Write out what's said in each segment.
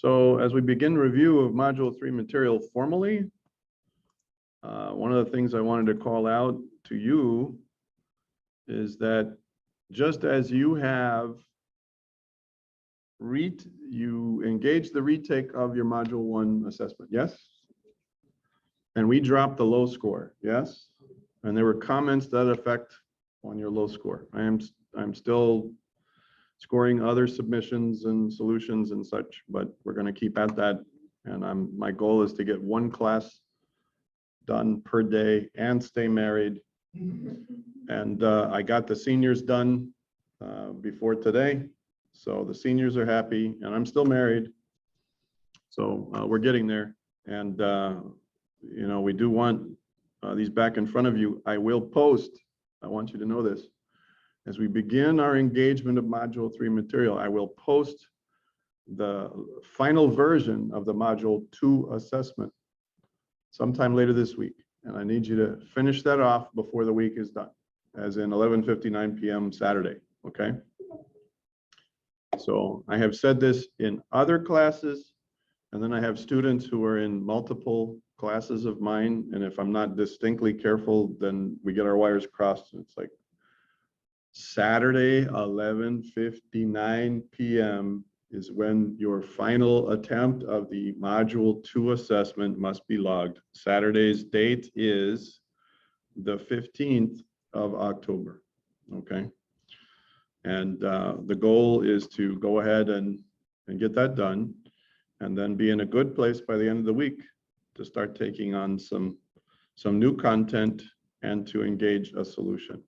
So as we begin review of Module 3 material formally, one of the things I wanted to call out to you is that just as you have you engaged the retake of your Module 1 assessment, yes? And we dropped the low score, yes? And there were comments to that effect on your low score. I'm still scoring other submissions and solutions and such, but we're going to keep at that. And my goal is to get one class done per day and stay married. And I got the seniors done before today. So the seniors are happy and I'm still married. So we're getting there. And, you know, we do want these back in front of you. I will post, I want you to know this. As we begin our engagement of Module 3 material, I will post the final version of the Module 2 assessment sometime later this week. And I need you to finish that off before the week is done, as in 11:59 p.m. Saturday, okay? So I have said this in other classes, and then I have students who are in multiple classes of mine, and if I'm not distinctly careful, then we get our wires crossed. It's like Saturday, 11:59 p.m. is when your final attempt of the Module 2 assessment must be logged. Saturday's date is the 15th of October, okay? And the goal is to go ahead and get that done, and then be in a good place by the end of the week to start taking on some new content and to engage a solution.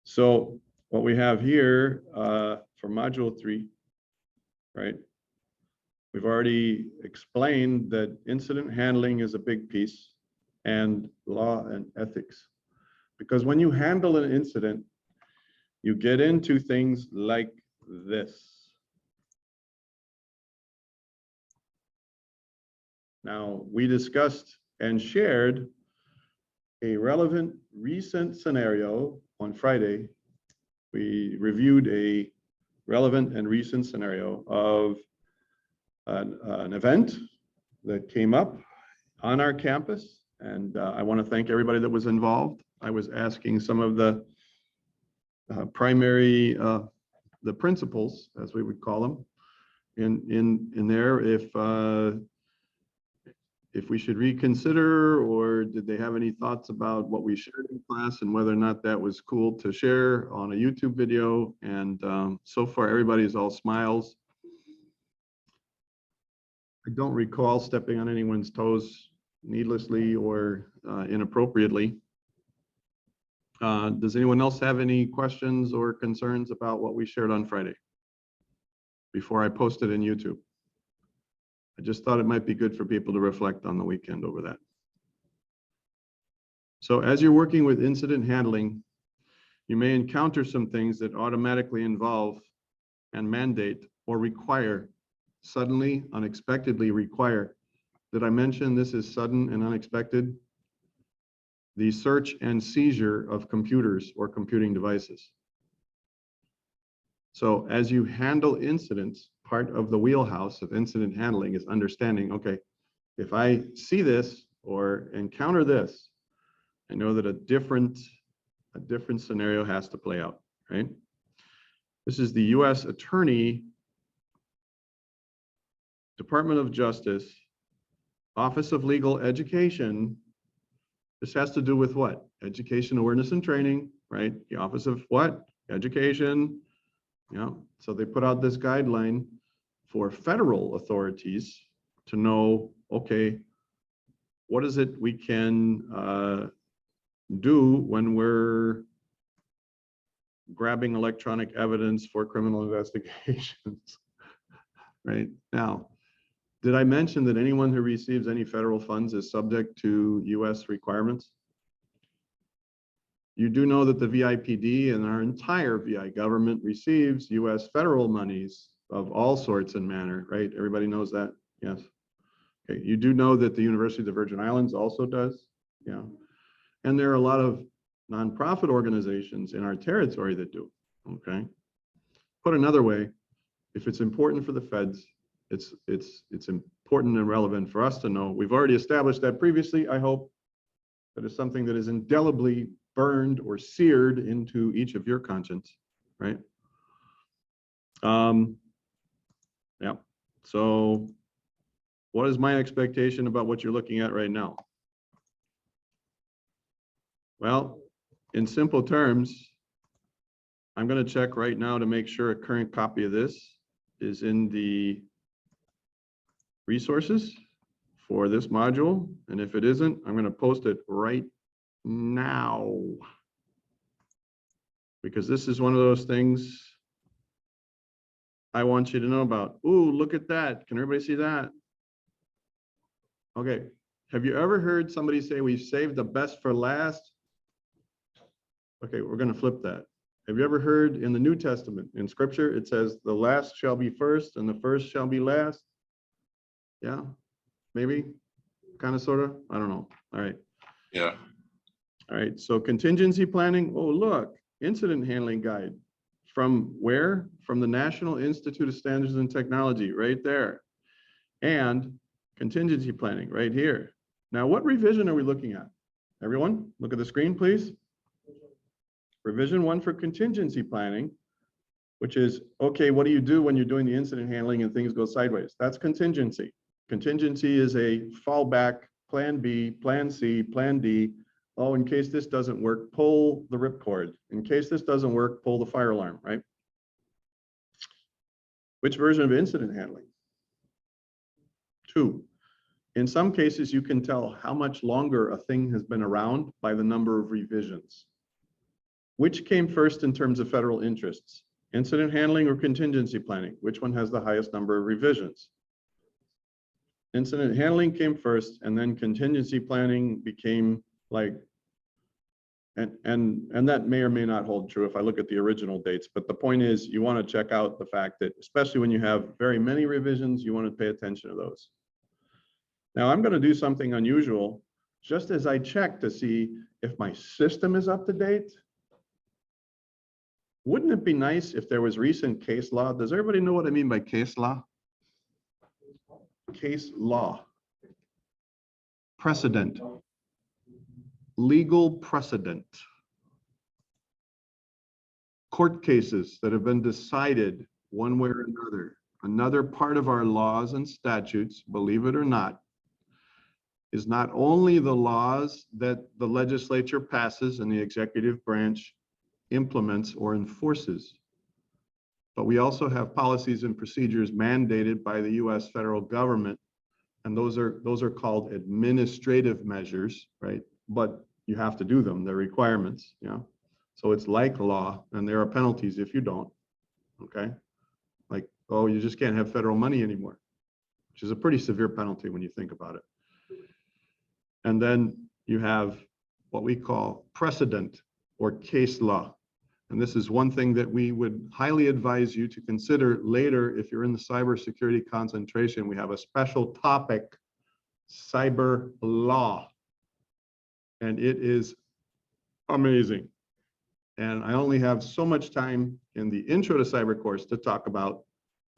So what we have here for Module 3, right? We've already explained that incident handling is a big piece, and law and ethics. Because when you handle an incident, you get into things like this. Now, we discussed and shared a relevant recent scenario on Friday. We reviewed a relevant and recent scenario of an event that came up on our campus. And I want to thank everybody that was involved. I was asking some of the primary, the principals, as we would call them, in there, if we should reconsider, or did they have any thoughts about what we shared in class and whether or not that was cool to share on a YouTube video. And so far, everybody is all smiles. I don't recall stepping on anyone's toes needlessly or inappropriately. Does anyone else have any questions or concerns about what we shared on Friday before I posted in YouTube? I just thought it might be good for people to reflect on the weekend over that. So as you're working with incident handling, you may encounter some things that automatically involve and mandate or require, suddenly, unexpectedly require. Did I mention this is sudden and unexpected? The search and seizure of computers or computing devices. So as you handle incidents, part of the wheelhouse of incident handling is understanding, okay, if I see this or encounter this, I know that a different scenario has to play out, right? This is the U.S. Attorney, Department of Justice, Office of Legal Education. This has to do with what? Education, awareness, and training, right? The Office of what? Education. Yeah, so they put out this guideline for federal authorities to know, okay, what is it we can do when we're grabbing electronic evidence for criminal investigations, right? Now, did I mention that anyone who receives any federal funds is subject to US requirements? You do know that the VIPD and our entire VI government receives US federal monies of all sorts and manner, right? Everybody knows that, yes. Okay, you do know that the University of the Virgin Islands also does, yeah. And there are a lot of nonprofit organizations in our territory that do, okay? Put another way, if it's important for the feds, it's important and relevant for us to know. We've already established that previously. I hope that is something that is indelibly burned or seared into each of your conscience, right? Yeah. So what is my expectation about what you're looking at right now? Well, in simple terms, I'm going to check right now to make sure a current copy of this is in the resources for this module. And if it isn't, I'm going to post it right now. Because this is one of those things I want you to know about. Ooh, look at that. Can everybody see that? Okay. Have you ever heard somebody say we've saved the best for last? Okay, we're going to flip that. Have you ever heard in the New Testament, in scripture, it says the last shall be first and the first shall be last? Yeah, maybe, kind of, sort of, I don't know. All right. Yeah. All right, so contingency planning. Oh, look, incident handling guide. From where? From the National Institute of Standards and Technology, right there. And contingency planning right here. Now, what revision are we looking at? Everyone, look at the screen, please. Revision 1 for contingency planning, which is, okay, what do you do when you're doing the incident handling and things go sideways? That's contingency. Contingency is a fallback, plan B, plan C, plan D. Oh, in case this doesn't work, pull the ripcord. In case this doesn't work, pull the fire alarm, right? Which version of incident handling? 2. In some cases, you can tell how much longer a thing has been around by the number of revisions. Which came first in terms of federal interests? Incident handling or contingency planning? Which one has the highest number of revisions? Incident handling came first, and then contingency planning became like, and that may or may not hold true if I look at the original dates, but the point is you want to check out the fact that, especially when you have very many revisions, you want to pay attention to those. Now I'm going to do something unusual, just as I check to see if my system is up to date. Wouldn't it be nice if there was recent case law? Does everybody know what I mean by case law? Case law. Precedent. Legal precedent. Court cases that have been decided one way or another. Another part of our laws and statutes, believe it or not, is not only the laws that the legislature passes and the executive branch implements or enforces, but we also have policies and procedures mandated by the US federal government, and those are called administrative measures, right? But you have to do them, they're requirements, yeah. So it's like law, and there are penalties if you don't, okay? Like, oh, you just can't have federal money anymore, which is a pretty severe penalty when you think about it. And then you have what we call precedent or case law. And this is one thing that we would highly advise you to consider later if you're in the cybersecurity concentration. We have a special topic, cyber law, and it is amazing. And I only have so much time in the intro to cyber course to talk about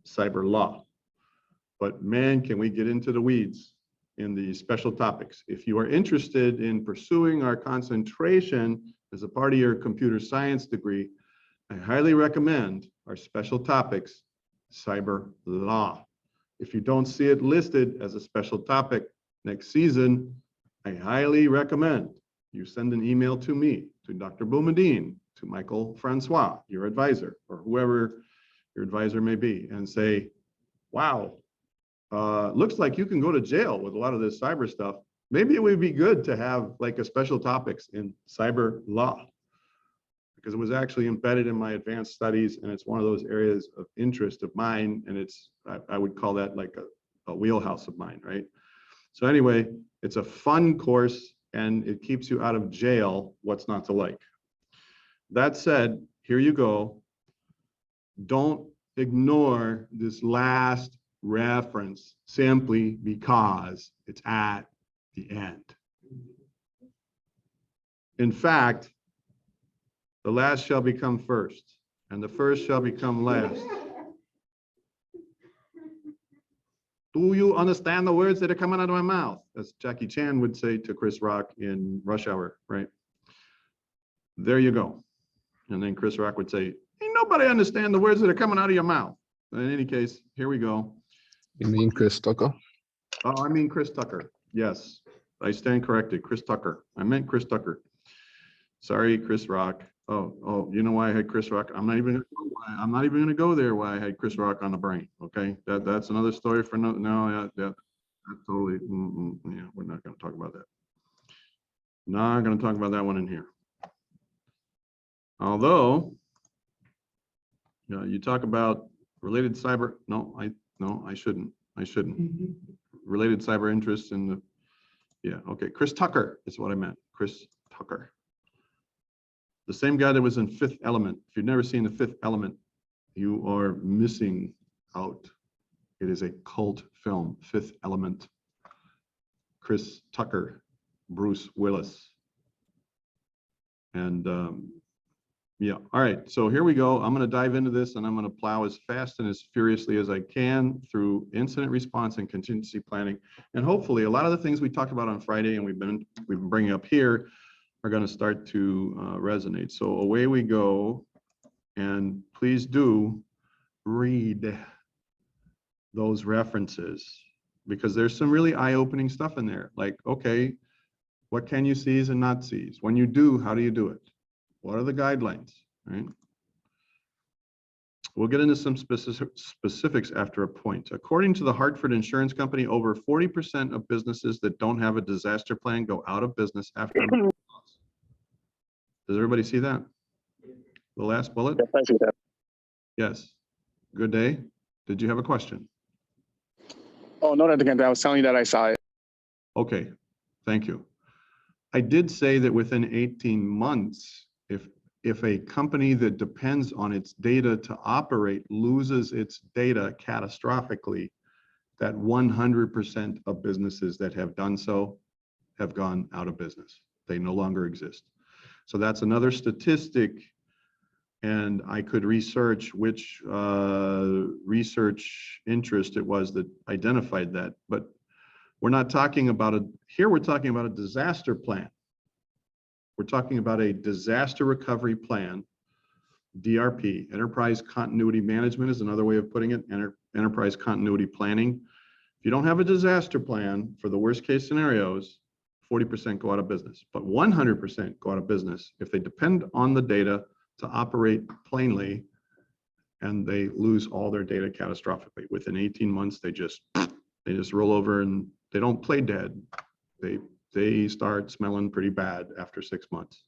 cyber law. But man, can we get into the weeds in the special topics. If you are interested in pursuing our concentration as a part of your computer science degree, I highly recommend our special topics, cyber law. If you don't see it listed as a special topic next season, I highly recommend you send an email to me, to Dr. Boumediene, to Michael Francois, your advisor, or whoever your advisor may be, and say, wow, looks like you can go to jail with a lot of this cyber stuff. Maybe it would be good to have like a special topics in cyber law, because it was actually embedded in my advanced studies, and it's one of those areas of interest of mine, and it's, I would call that like a wheelhouse of mine, right? So anyway, it's a fun course, and it keeps you out of jail. What's not to like? That said, here you go. Don't ignore this last reference simply because it's at the end. In fact, the last shall become first, and the first shall become last. Do you understand the words that are coming out of my mouth? As Jackie Chan would say to Chris Rock in Rush Hour, right? There you go. And then Chris Rock would say, ain't nobody understand the words that are coming out of your mouth. In any case, here we go. You mean Chris Tucker? Oh, I mean Chris Tucker. Yes, I stand corrected. Chris Tucker. I meant Chris Tucker. Sorry, Chris Rock. Oh, you know why I had Chris Rock? I'm not even going to go there. Why I had Chris Rock on the brain. Okay, that's another story for no. Yeah, totally. Yeah, we're not going to talk about that. Not going to talk about that one in here. Although, you talk about related cyber. No, I shouldn't. Related cyber interests in the. Yeah. Okay. Chris Tucker is what I meant. Chris Tucker. The same guy that was in Fifth Element. If you've never seen The Fifth Element, you are missing out. It is a cult film, Fifth Element. Chris Tucker, Bruce Willis. And yeah, all right, so here we go. I'm going to dive into this and I'm going to plow as fast and as furiously as I can through incident response and contingency planning. And hopefully a lot of the things we talked about on Friday and we've been bringing up here are going to start to resonate. So away we go, and please do read those references because there's some really eye-opening stuff in there. Like, okay, what can you seize and not seize? When you do, how do you do it? What are the guidelines, right? We'll get into some specifics after a point. According to the Hartford Insurance Company, over 40% of businesses that don't have a disaster plan go out of business after a loss. Does everybody see that? The last bullet? Yes, I see that. Yes. Good day. Did you have a question? Oh, no, I was telling you that I saw it. Okay, thank you. I did say that within 18 months, if a company that depends on its data to operate loses its data catastrophically, that 100% of businesses that have done so have gone out of business. They no longer exist. So that's another statistic, and I could research which research interest it was that identified that, but we're not talking about here we're talking about a disaster plan. We're talking about a disaster recovery plan, DRP, enterprise continuity management is another way of putting it, enterprise continuity planning. If you don't have a disaster plan for the worst case scenarios, 40% go out of business, but 100% go out of business if they depend on the data to operate plainly and they lose all their data catastrophically. Within 18 months, they just roll over and they don't play dead. They start smelling pretty bad after 6 months.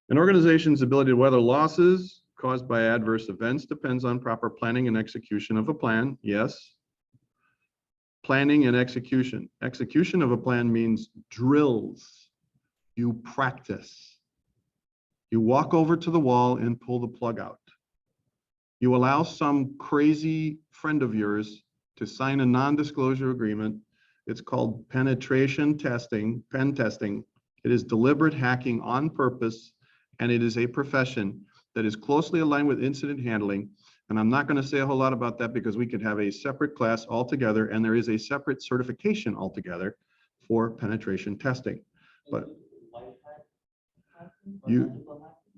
An organization's ability to weather losses caused by adverse events depends on proper planning and execution of a plan. Yes. Planning and execution. Execution of a plan means drills. You practice. You walk over to the wall and pull the plug out. You allow some crazy friend of yours to sign a non-disclosure agreement. It's called penetration testing, pen testing. It is deliberate hacking on purpose, and it is a profession that is closely aligned with incident handling. And I'm not going to say a whole lot about that because we could have a separate class altogether, and there is a separate certification altogether for penetration testing. But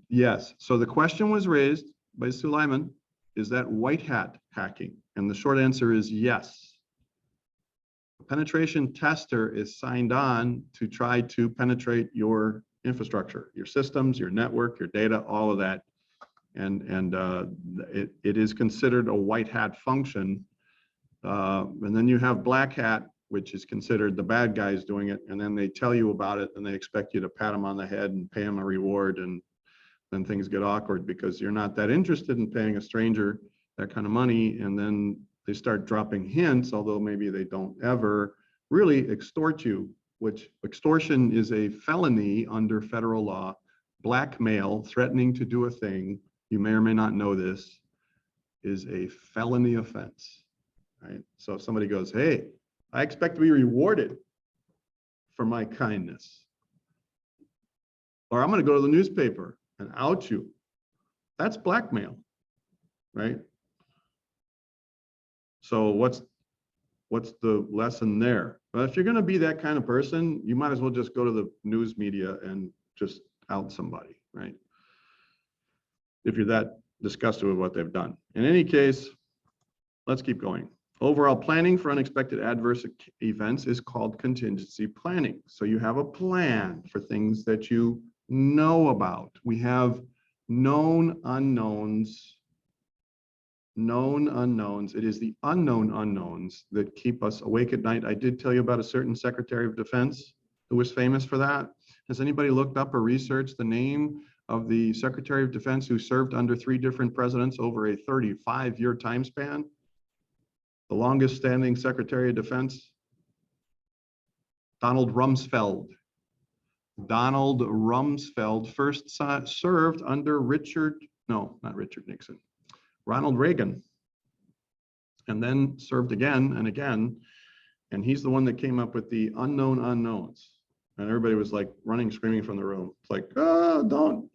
yes, so the question was raised by Sulaiman, is that white hat hacking? And the short answer is yes. A penetration tester is signed on to try to penetrate your infrastructure, your systems, your network, your data, all of that. And it is considered a white hat function. And then you have black hat, which is considered the bad guys doing it. And then they tell you about it and they expect you to pat them on the head and pay them a reward. And then things get awkward because you're not that interested in paying a stranger that kind of money. And then they start dropping hints, although maybe they don't ever really extort you, which extortion is a felony under federal law. Blackmail, threatening to do a thing, you may or may not know this, is a felony offense, right? So if somebody goes, hey, I expect to be rewarded for my kindness, or I'm going to go to the newspaper and out you, that's blackmail, right? So What's the lesson there? But if you're going to be that kind of person, you might as well just go to the news media and just out somebody, right? If you're that disgusted with what they've done. In any case, let's keep going. Overall planning for unexpected adverse events is called contingency planning. So you have a plan for things that you know about. We have known unknowns. Known unknowns. It is the unknown unknowns that keep us awake at night. I did tell you about a certain Secretary of Defense who was famous for that. Has anybody looked up or researched the name of the Secretary of Defense who served under 3 different presidents over a 35-year time span? The longest standing Secretary of Defense? Donald Rumsfeld. Donald Rumsfeld first served under Ronald Reagan, and then served again and again. And he's the one that came up with the unknown unknowns. And everybody was like running, screaming from the room. It's like, oh, don't.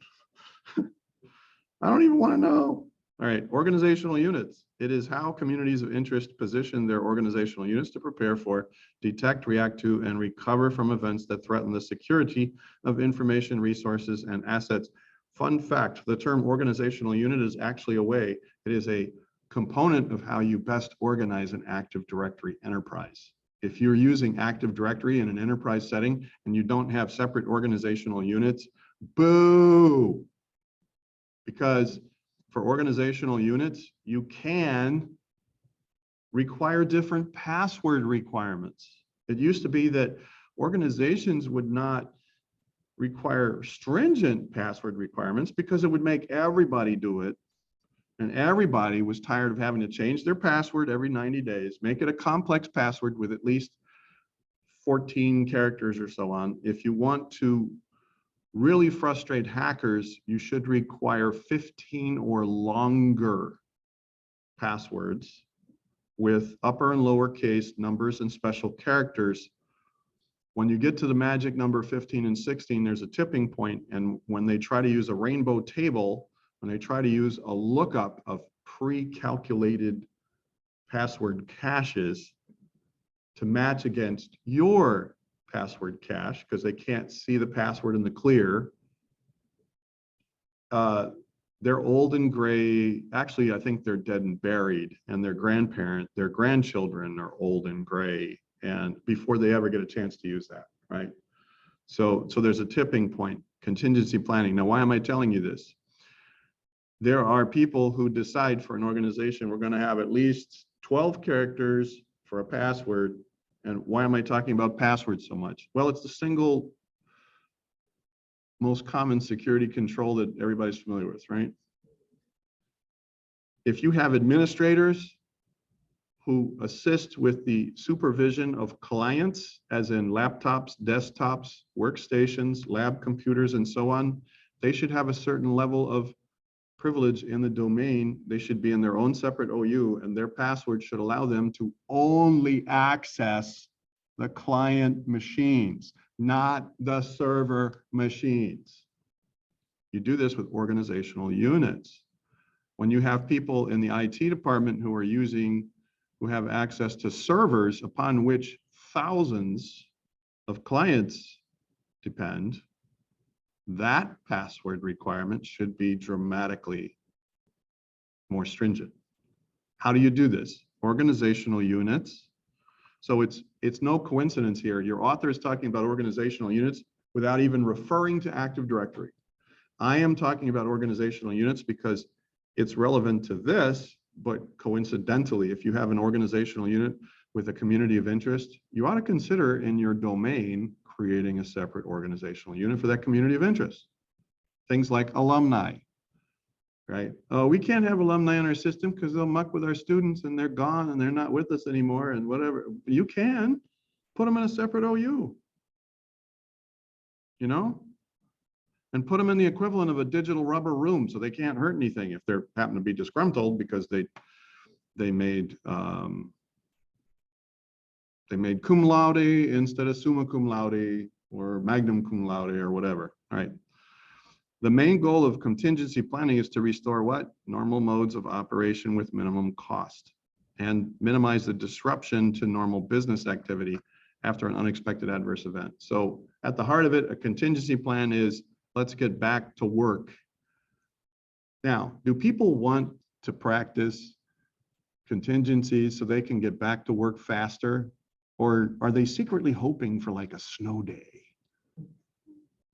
I don't even want to know. All right, organizational units. It is how communities of interest position their organizational units to prepare for, detect, react to, and recover from events that threaten the security of information, resources, and assets. Fun fact, the term organizational unit is actually it is a component of how you best organize an Active Directory enterprise. If you're using Active Directory in an enterprise setting and you don't have separate organizational units, boo! Because for organizational units, you can require different password requirements. It used to be that organizations would not require stringent password requirements because it would make everybody do it. And everybody was tired of having to change their password every 90 days, make it a complex password with at least 14 characters or so on. If you want to really frustrate hackers, you should require 15 or longer passwords with upper and lower case numbers and special characters. When you get to the magic number 15 and 16, there's a tipping point. And when they try to use a rainbow table, when they try to use a lookup of pre-calculated password caches to match against your password cache, because they can't see the password in the clear, they're old and gray. Actually, I think they're dead and buried, and their grandchildren are old and gray, and before they ever get a chance to use that, right? So there's a tipping point, contingency planning. Now, why am I telling you this? There are people who decide for an organization, we're going to have at least 12 characters for a password. And why am I talking about passwords so much? Well, it's the single most common security control that everybody's familiar with, right? If you have administrators who assist with the supervision of clients, as in laptops, desktops, workstations, lab computers, and so on, they should have a certain level of privilege in the domain. They should be in their own separate OU, and their password should allow them to only access the client machines, not the server machines. You do this with organizational units. When you have people in the IT department who have access to servers upon which thousands of clients depend, that password requirement should be dramatically more stringent. How do you do this? Organizational units. So it's no coincidence here. Your author is talking about organizational units without even referring to Active Directory. I am talking about organizational units because it's relevant to this, but coincidentally, if you have an organizational unit with a community of interest, you ought to consider in your domain creating a separate organizational unit for that community of interest. Things like alumni, right? Oh, we can't have alumni in our system because they'll muck with our students and they're gone and they're not with us anymore and whatever. You can put them in a separate OU, you know? And put them in the equivalent of a digital rubber room so they can't hurt anything if they happen to be disgruntled because they made cum laude instead of summa cum laude or magnum cum laude or whatever. All right. The main goal of contingency planning is to restore what? Normal modes of operation with minimum cost. and minimize the disruption to normal business activity after an unexpected adverse event. So at the heart of it, a contingency plan is let's get back to work. Now, do people want to practice contingencies so they can get back to work faster? Or are they secretly hoping for like a snow day?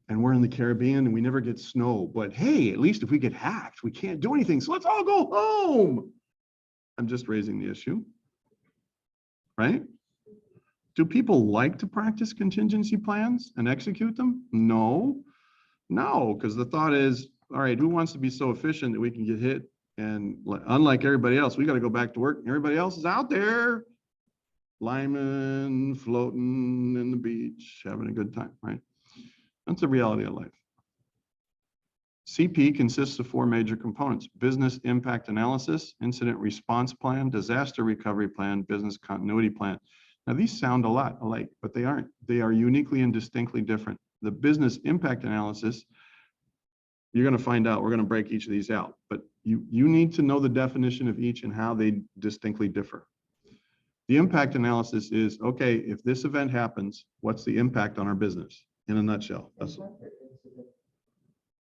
And we're in the Caribbean and we never get snow, but hey, at least if we get hacked, we can't do anything. So let's all go home. I'm just raising the issue, right? Do people like to practice contingency plans and execute them? No, because the thought is, all right, who wants to be so efficient that we can get hit? And unlike everybody else, we got to go back to work. Everybody else is out there, Lyman, floating in the beach, having a good time, right? That's the reality of life. CP consists of 4 major components: business impact analysis, incident response plan, disaster recovery plan, business continuity plan. Now, these sound a lot alike, but they aren't. They are uniquely and distinctly different. The business impact analysis, you're going to find out. We're going to break each of these out, but you need to know the definition of each and how they distinctly differ. The impact analysis is, okay, if this event happens, what's the impact on our business? In a nutshell, that's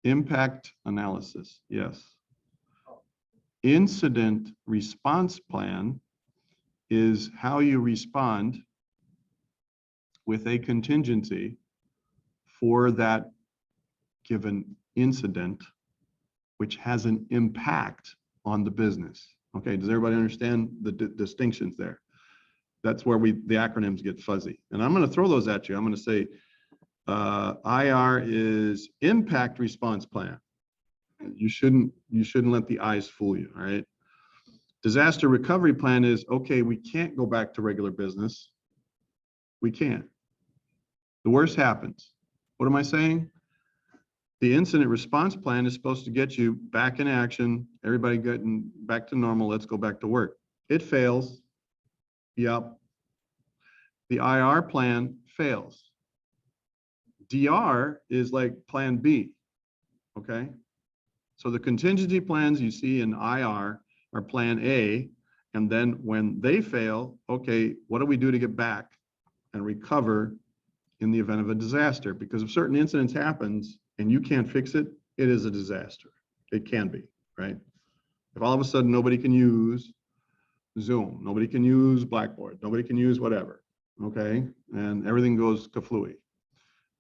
impact analysis. Yes. Incident response plan is how you respond with a contingency for that given incident, which has an impact on the business. Okay, does everybody understand the distinctions there? That's where the acronyms get fuzzy. And I'm going to throw those at you. I'm going to say IR is impact response plan. You shouldn't let the eyes fool you, all right? Disaster recovery plan is, okay, we can't go back to regular business. We can't. The worst happens. What am I saying? The incident response plan is supposed to get you back in action, everybody getting back to normal, let's go back to work. It fails. Yep. The IR plan fails. DR is like plan B, okay? So the contingency plans you see in IR are plan A, and then when they fail, okay, what do we do to get back and recover in the event of a disaster? Because if certain incidents happens and you can't fix it, it is a disaster. It can be, right? If all of a sudden nobody can use Zoom, nobody can use Blackboard, nobody can use whatever, okay? And everything goes kaflooey.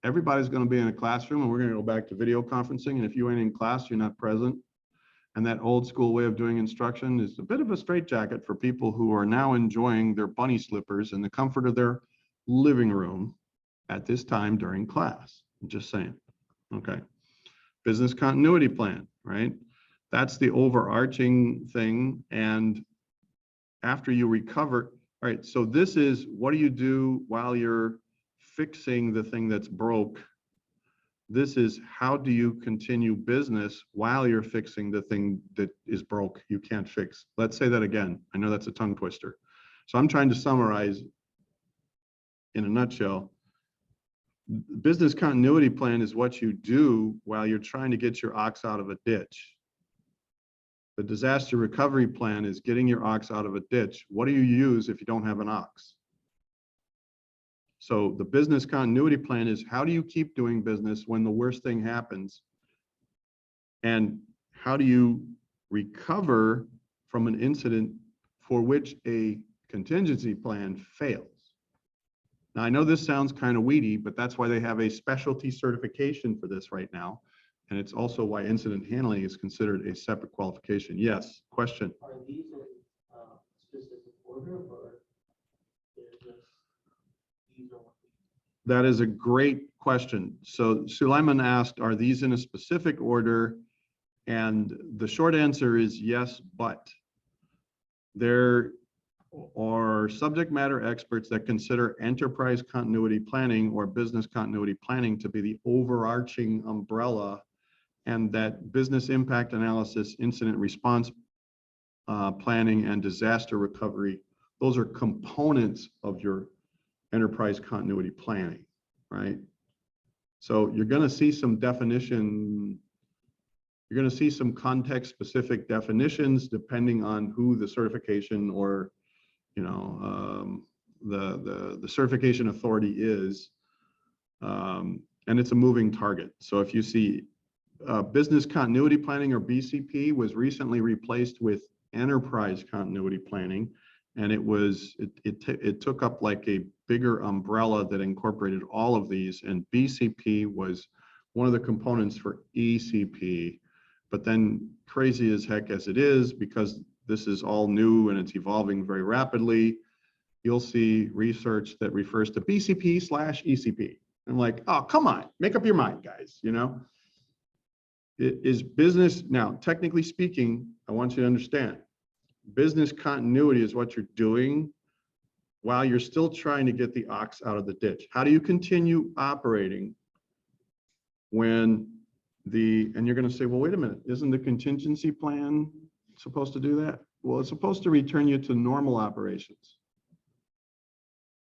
Everybody's going to be in a classroom and we're going to go back to video conferencing. And if you ain't in class, you're not present. And that old school way of doing instruction is a bit of a straitjacket for people who are now enjoying their bunny slippers in the comfort of their living room at this time during class. I'm just saying, okay. Business continuity plan, right? That's the overarching thing. And after you recover, all right, so this is, what do you do while you're fixing the thing that's broke? This is, how do you continue business while you're fixing the thing that is broke, you can't fix? Let's say that again. I know that's a tongue twister. So I'm trying to summarize in a nutshell. Business continuity plan is what you do while you're trying to get your ox out of a ditch. The disaster recovery plan is getting your ox out of a ditch. What do you use if you don't have an ox? So the business continuity plan is, how do you keep doing business when the worst thing happens? And how do you recover from an incident for which a contingency plan fails? Now, I know this sounds kind of weedy, but that's why they have a specialty certification for this right now. And it's also why incident handling is considered a separate qualification. Yes, question. Are these in specific order, or they're just these are? That is a great question. So Sulaiman asked, are these in a specific order? And the short answer is yes, but there are subject matter experts that consider enterprise continuity planning or business continuity planning to be the overarching umbrella, and that business impact analysis, incident response planning, and disaster recovery, those are components of your enterprise continuity planning, right? So you're going to see some definition You're going to see some context-specific definitions depending on who the certification or, you know, the certification authority is. And it's a moving target. So if you see business continuity planning, or BCP, was recently replaced with enterprise continuity planning, and it took up like a bigger umbrella that incorporated all of these, and BCP was one of the components for ECP. But then, crazy as heck as it is, because this is all new and it's evolving very rapidly, you'll see research that refers to BCP/ECP. I'm like, oh, come on, make up your mind, guys, you know? It is business, now, technically speaking, I want you to understand, business continuity is what you're doing while you're still trying to get the ox out of the ditch. How do you continue operating when and you're gonna say, well, wait a minute, isn't the contingency plan supposed to do that? Well, it's supposed to return you to normal operations.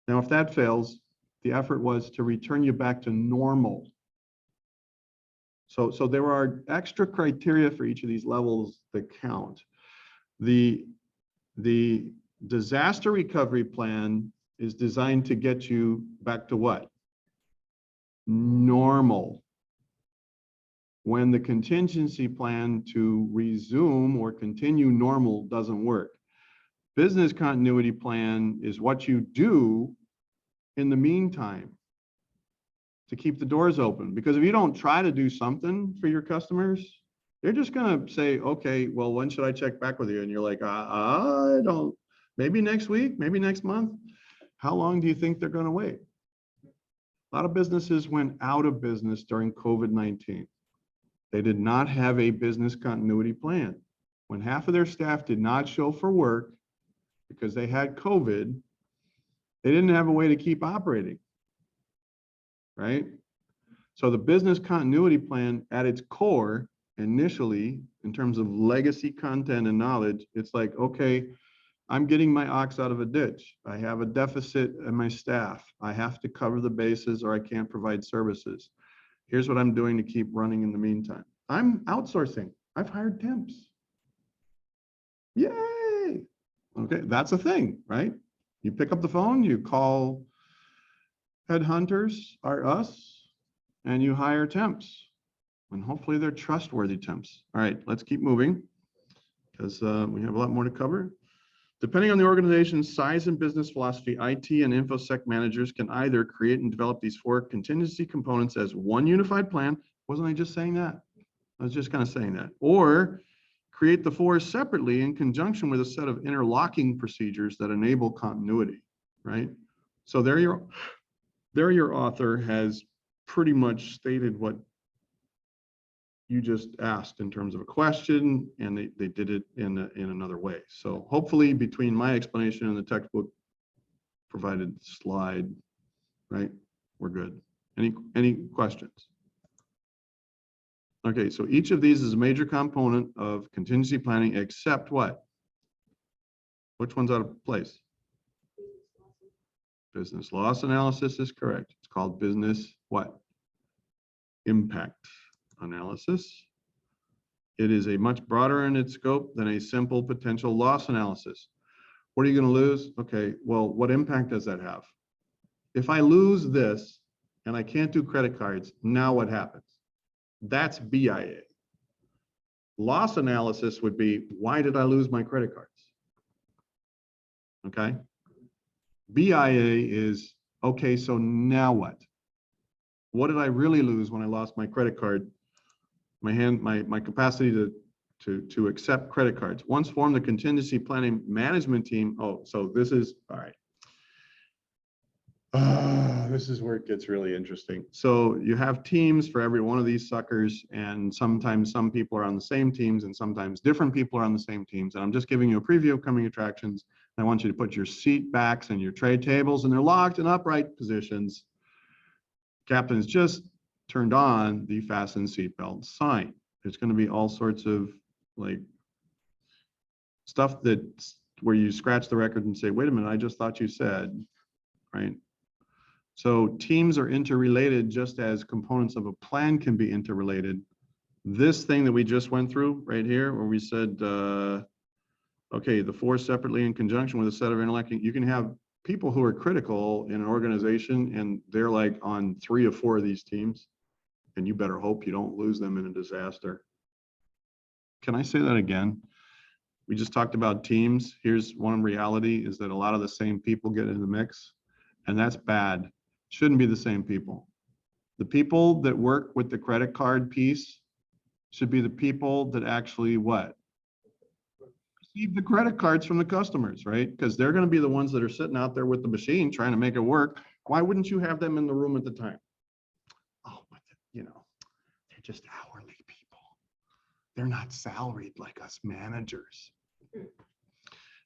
Now, if that fails, the effort was to return you back to normal. So there are extra criteria for each of these levels that count. The disaster recovery plan is designed to get you back to what? Normal. When the contingency plan to resume or continue normal doesn't work. Business continuity plan is what you do in the meantime to keep the doors open. Because if you don't try to do something for your customers, they're just gonna say, okay, well, when should I check back with you? And you're like, I don't, maybe next week, maybe next month. How long do you think they're gonna wait? A lot of businesses went out of business during COVID-19. They did not have a business continuity plan. When half of their staff did not show for work because they had COVID, they didn't have a way to keep operating, right? So the business continuity plan at its core, initially, in terms of legacy content and knowledge, it's like, okay, I'm getting my ox out of a ditch. I have a deficit in my staff. I have to cover the bases or I can't provide services. Here's what I'm doing to keep running in the meantime. I'm outsourcing. I've hired temps. Yay. Okay, that's a thing, right? You pick up the phone, you call headhunters, are us, and you hire temps. And hopefully they're trustworthy temps. All right, let's keep moving because we have a lot more to cover. Depending on the organization's size and business philosophy, IT and InfoSec managers can either create and develop these 4 contingency components as one unified plan. Wasn't I just saying that? I was just kind of saying that. Or create the 4 separately in conjunction with a set of interlocking procedures that enable continuity, right? So there your author has pretty much stated what you just asked in terms of a question, and they did it in another way. So hopefully between my explanation and the textbook provided slide, right, we're good. Any questions? Okay, so each of these is a major component of contingency planning, except what? Which one's out of place? Business loss analysis is correct. It's called business what? Impact analysis. It is a much broader in its scope than a simple potential loss analysis. What are you going to lose? Okay, well, what impact does that have? If I lose this and I can't do credit cards, now what happens? That's BIA. Loss analysis would be, why did I lose my credit cards? Okay. BIA is, okay, so now what? What did I really lose when I lost my credit card? My capacity to accept credit cards. Once formed, the contingency planning management team. Oh, so this is all right. This is where it gets really interesting. So you have teams for every one of these suckers, and sometimes some people are on the same teams, and sometimes different people are on the same teams. And I'm just giving you a preview of coming attractions. I want you to put your seat backs and your tray tables, and they're locked in upright positions. Captain's just turned on the fasten seatbelt sign. There's going to be all sorts of like stuff that's where you scratch the record and say, wait a minute, I just thought you said, right? So teams are interrelated just as components of a plan can be interrelated. this thing that we just went through right here, where we said, okay, the four separately in conjunction with a set of interlocking, you can have people who are critical in an organization and they're like on 3 or 4 of these teams, and you better hope you don't lose them in a disaster. Can I say that again? We just talked about teams. Here's one reality is that a lot of the same people get in the mix, and that's bad. Shouldn't be the same people. The people that work with the credit card piece should be the people that actually what? Receive the credit cards from the customers, right? Because they're going to be the ones that are sitting out there with the machine trying to make it work. Why wouldn't you have them in the room at the time? Oh, but you know, they're just hourly people. They're not salaried like us managers.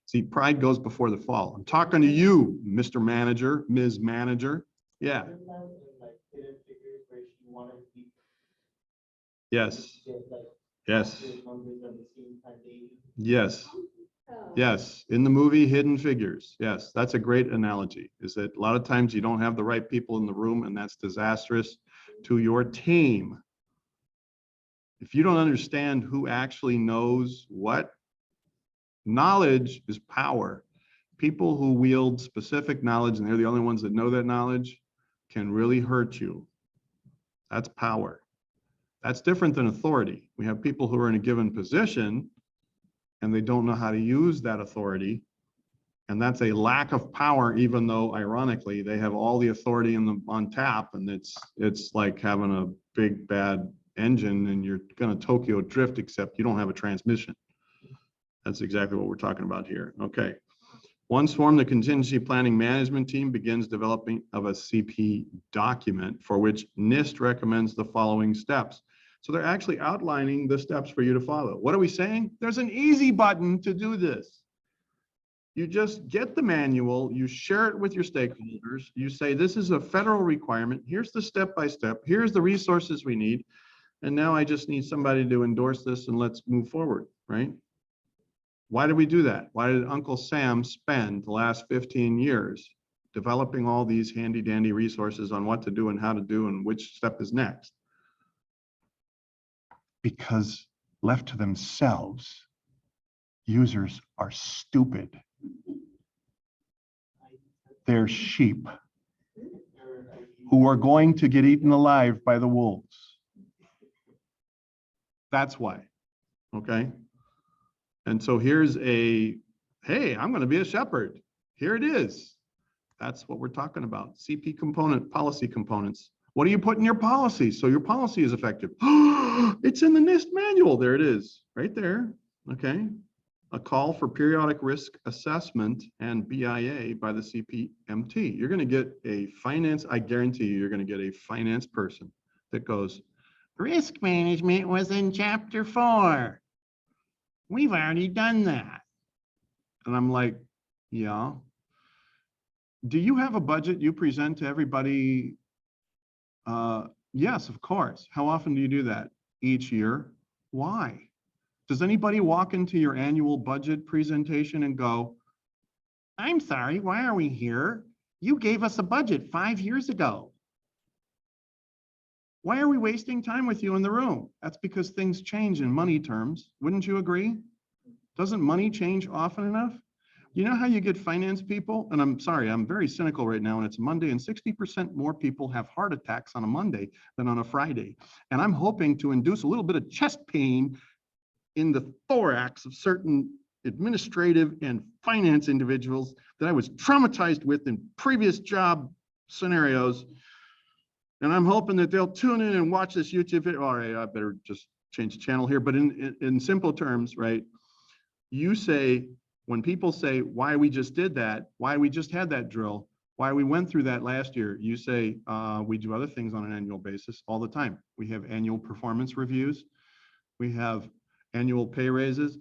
See, pride goes before the fall. I'm talking to you, Mr. Manager, Ms. Manager. Yeah. Like hidden figures where she wanted to be Yes. just like Yes. numbers at the same time they Yes. Yes. In the movie Hidden Figures. Yes. That's a great analogy, is that a lot of times you don't have the right people in the room, and that's disastrous to your team. If you don't understand who actually knows what, knowledge is power. People who wield specific knowledge, and they're the only ones that know that knowledge, can really hurt you. That's power. That's different than authority. We have people who are in a given position and they don't know how to use that authority. And that's a lack of power, even though ironically, they have all the authority on tap, and it's like having a big bad engine and you're gonna Tokyo drift, except you don't have a transmission. That's exactly what we're talking about here. Okay. Once formed, the contingency planning management team begins developing of a CP document for which NIST recommends the following steps. So they're actually outlining the steps for you to follow. What are we saying? There's an easy button to do this. You just get the manual, you share it with your stakeholders, you say, this is a federal requirement, here's the step-by-step, here's the resources we need, and now I just need somebody to endorse this and let's move forward, right? Why did we do that? Why did Uncle Sam spend the last 15 years developing all these handy dandy resources on what to do and how to do and which step is next? Because left to themselves, users are stupid. They're sheep who are going to get eaten alive by the wolves. That's why, okay? And so here's a, hey, I'm going to be a shepherd. Here it is. That's what we're talking about. CP component, policy components. What do you put in your policy so your policy is effective? It's in the NIST manual. There it is, right there. Okay. A call for periodic risk assessment and BIA by the CPMT. You're going to get a finance, I guarantee you, you're going to get a finance person that goes, risk management was in chapter 4. We've already done that. And I'm like, yeah. Do you have a budget you present to everybody? Yes, of course. How often do you do that? Each year. Why? Does anybody walk into your annual budget presentation and go, I'm sorry, why are we here? You gave us a budget 5 years ago. Why are we wasting time with you in the room? That's because things change in money terms. Wouldn't you agree? Doesn't money change often enough? You know how you get finance people? And I'm sorry, I'm very cynical right now, and it's Monday, and 60% more people have heart attacks on a Monday than on a Friday. And I'm hoping to induce a little bit of chest pain in the thorax of certain administrative and finance individuals that I was traumatized with in previous job scenarios. And I'm hoping that they'll tune in and watch this YouTube video. All right, I better just change the channel here. But in simple terms, right? You say, when people say why we just did that, why we just had that drill, why we went through that last year, you say we do other things on an annual basis all the time. We have annual performance reviews. We have annual pay raises.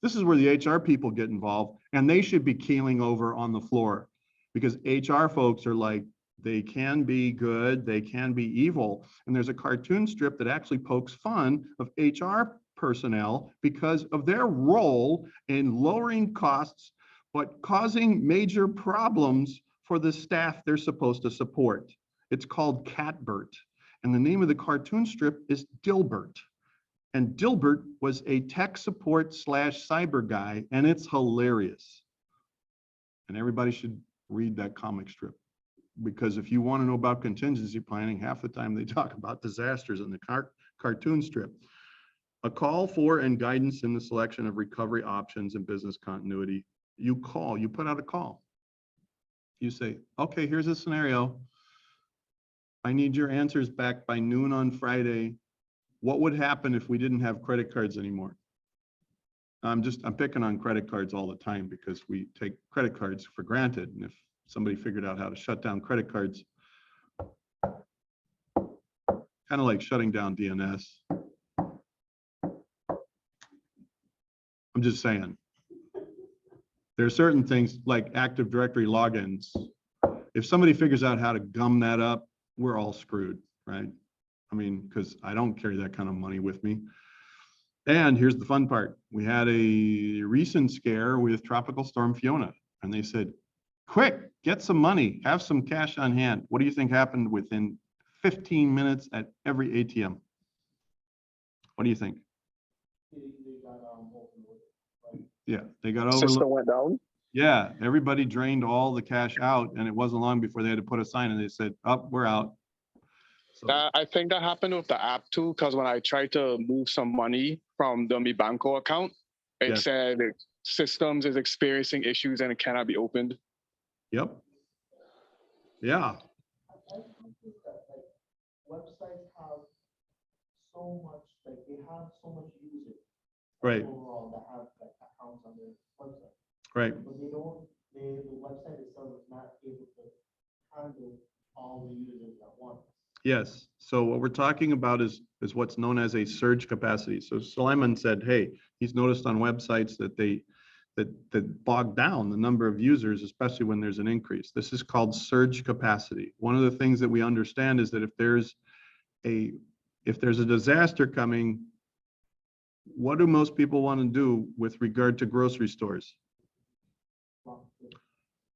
This is where the HR people get involved, and they should be keeling over on the floor, because HR folks are like, they can be good, they can be evil. And there's a cartoon strip that actually pokes fun of HR personnel because of their role in lowering costs, but causing major problems for the staff they're supposed to support. It's called Catbert. And the name of the cartoon strip is Dilbert. And Dilbert was a tech support / cyber guy, and it's hilarious. And everybody should read that comic strip. Because if you want to know about contingency planning, half the time they talk about disasters in the cartoon strip. A call for and guidance in the selection of recovery options and business continuity. You call, you put out a call. You say, okay, here's a scenario. I need your answers back by noon on Friday. What would happen if we didn't have credit cards anymore? I'm picking on credit cards all the time because we take credit cards for granted. And if somebody figured out how to shut down credit cards, kind of like shutting down DNS. I'm just saying. There are certain things like Active Directory logins. If somebody figures out how to gum that up, we're all screwed, right? I mean, because I don't carry that kind of money with me. And here's the fun part. We had a recent scare with Tropical Storm Fiona, and they said, quick, get some money, have some cash on hand. What do you think happened within 15 minutes at every ATM? What do you think? Yeah, they got System overlooked. went down. Yeah, everybody drained all the cash out, and it wasn't long before they had to put a sign and they said, "Up, we're out." So, I think that happened with the app too, because when I tried to move some money from the Mi Banco account, it Yes. said systems is experiencing issues and it cannot be opened. yep. Yeah, I noticed that like websites have so much, like they have so much users right, overall that have like accounts on their website, right. but the website itself is not able to handle all the users at once. Yes. So what we're talking about is what's known as a surge capacity. So Suleiman said, hey, he's noticed on websites that that bog down the number of users, especially when there's an increase. This is called surge capacity. One of the things that we understand is that if there's a disaster coming, what do most people want to do with regard to grocery stores?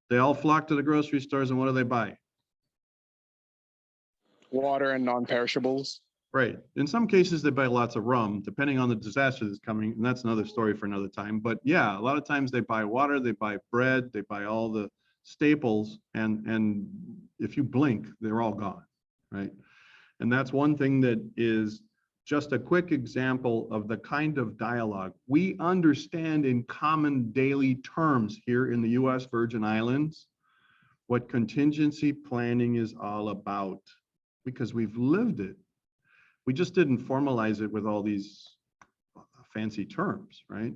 They all flock to the grocery stores, and what do they buy? Water and non-perishables. Right. In some cases, they buy lots of rum, depending on the disaster that's coming. And that's another story for another time. But yeah, a lot of times they buy water, they buy bread, they buy all the staples. And if you blink, they're all gone. Right. And that's one thing that is just a quick example of the kind of dialogue we understand in common daily terms here in the US Virgin Islands, what contingency planning is all about, because we've lived it. We just didn't formalize it with all these fancy terms, right?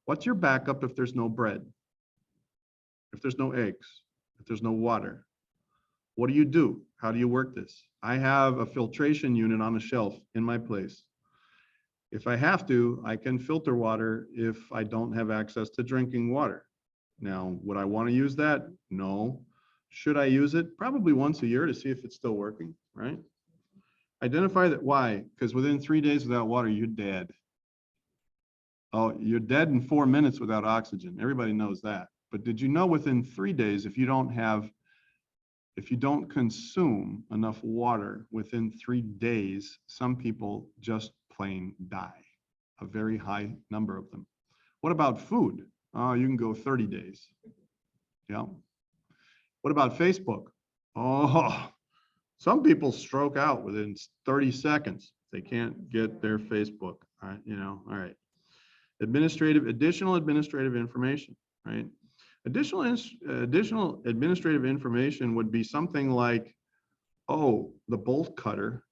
What's your backup if there's no bread? If there's no eggs? If there's no water? What do? How do you work this? I have a filtration unit on a shelf in my place. If I have to, I can filter water if I don't have access to drinking water. Now, would I want to use that? No. Should I use it? Probably once a year to see if it's still working, right? Identify that. Why? Because within 3 days without water, you're dead. Oh, you're dead in 4 minutes without oxygen. Everybody knows that. But did you know within 3 days, if you don't consume enough water within 3 days, some people just plain die, a very high number of them. What about food? Oh, you can go 30 days. Yeah. What about Facebook? Oh, some people stroke out within 30 seconds. They can't get their Facebook, right? All right. Additional administrative information, right? Additional administrative information would be something like, oh, the bolt cutter.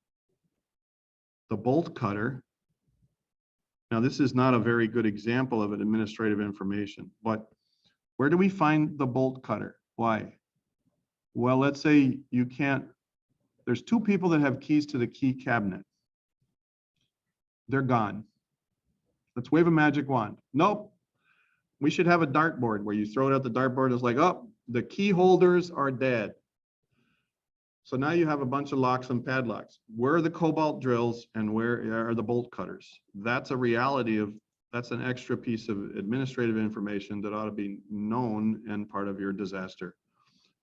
Now, this is not a very good example of an administrative information, but where do we find the bolt cutter? Why? Well, let's say there's 2 people that have keys to the key cabinet. They're gone. Let's wave a magic wand. Nope. We should have a dartboard where you throw it at the dartboard. It's like, oh, the key holders are dead. So now you have a bunch of locks and padlocks. Where are the cobalt drills and where are the bolt cutters? That's a reality that's an extra piece of administrative information that ought to be known and part of your disaster.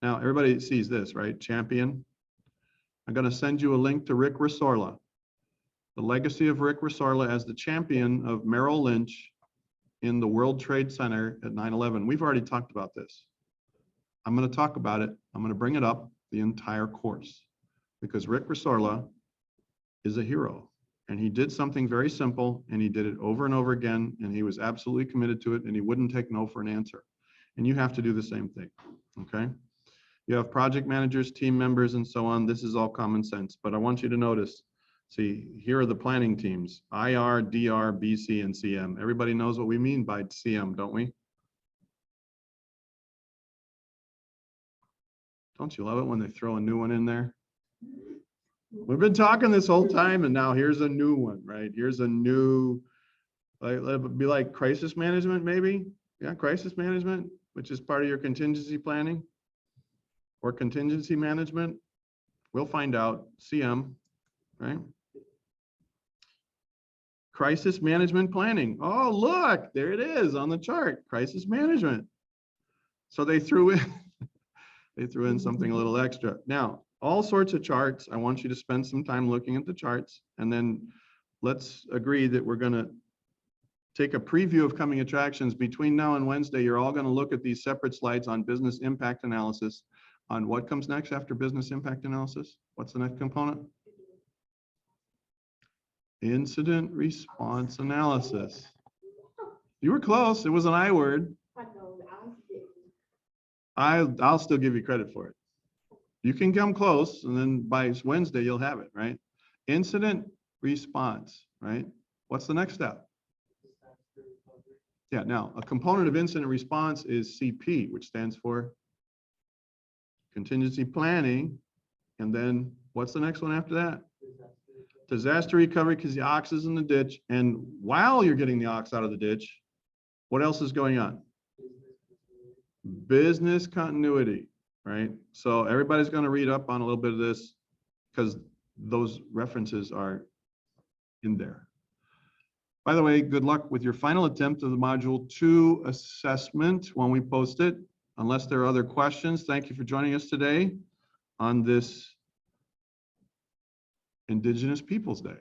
Now, everybody sees this, right? Champion. I'm going to send you a link to Rick Resorla. The legacy of Rick Resorla as the champion of Merrill Lynch in the World Trade Center at 9/11. We've already talked about this. I'm going to talk about it. I'm going to bring it up the entire course because Rick Resorla is a hero and he did something very simple and he did it over and over again and he was absolutely committed to it and he wouldn't take no for an answer. And you have to do the same thing, okay? You have project managers, team members, and so on. This is all common sense, but I want you to notice, see, here are the planning teams, IR, DR, BC, and CM. Everybody knows what we mean by CM, don't we? Don't you love it when they throw a new one in there? We've been talking this whole time and now here's a new one, right? Here's a new, like, it'd be like crisis management maybe? Yeah, crisis management, which is part of your contingency planning or contingency management. We'll find out, CM, right? Crisis management planning. Oh, look, there it is on the chart, crisis management. So they threw in something a little extra. Now, all sorts of charts. I want you to spend some time looking at the charts and then let's agree that we're going to take a preview of coming attractions. Between now and Wednesday, you're all going to look at these separate slides on business impact analysis. On what comes next after business impact analysis? What's the next component? Incident response analysis. You were close. It was an I word. I'll still give you credit for it. You can come close and then by Wednesday, you'll have it, right? Incident response, right? What's the next step? Yeah, now a component of incident response is CP, which stands for contingency planning. And then what's the next one after that? Disaster recovery, because the ox is in the ditch. And while you're getting the ox out of the ditch, what else is going on? Business continuity, right? So everybody's going to read up on a little bit of this because those references are in there. By the way, good luck with your final attempt of the Module 2 assessment when we post it. Unless there are other questions, thank you for joining us today on this Indigenous Peoples Day.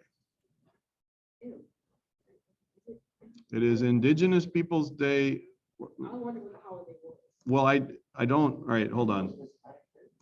It is Indigenous Peoples Day. Well, I don't, all right, hold on.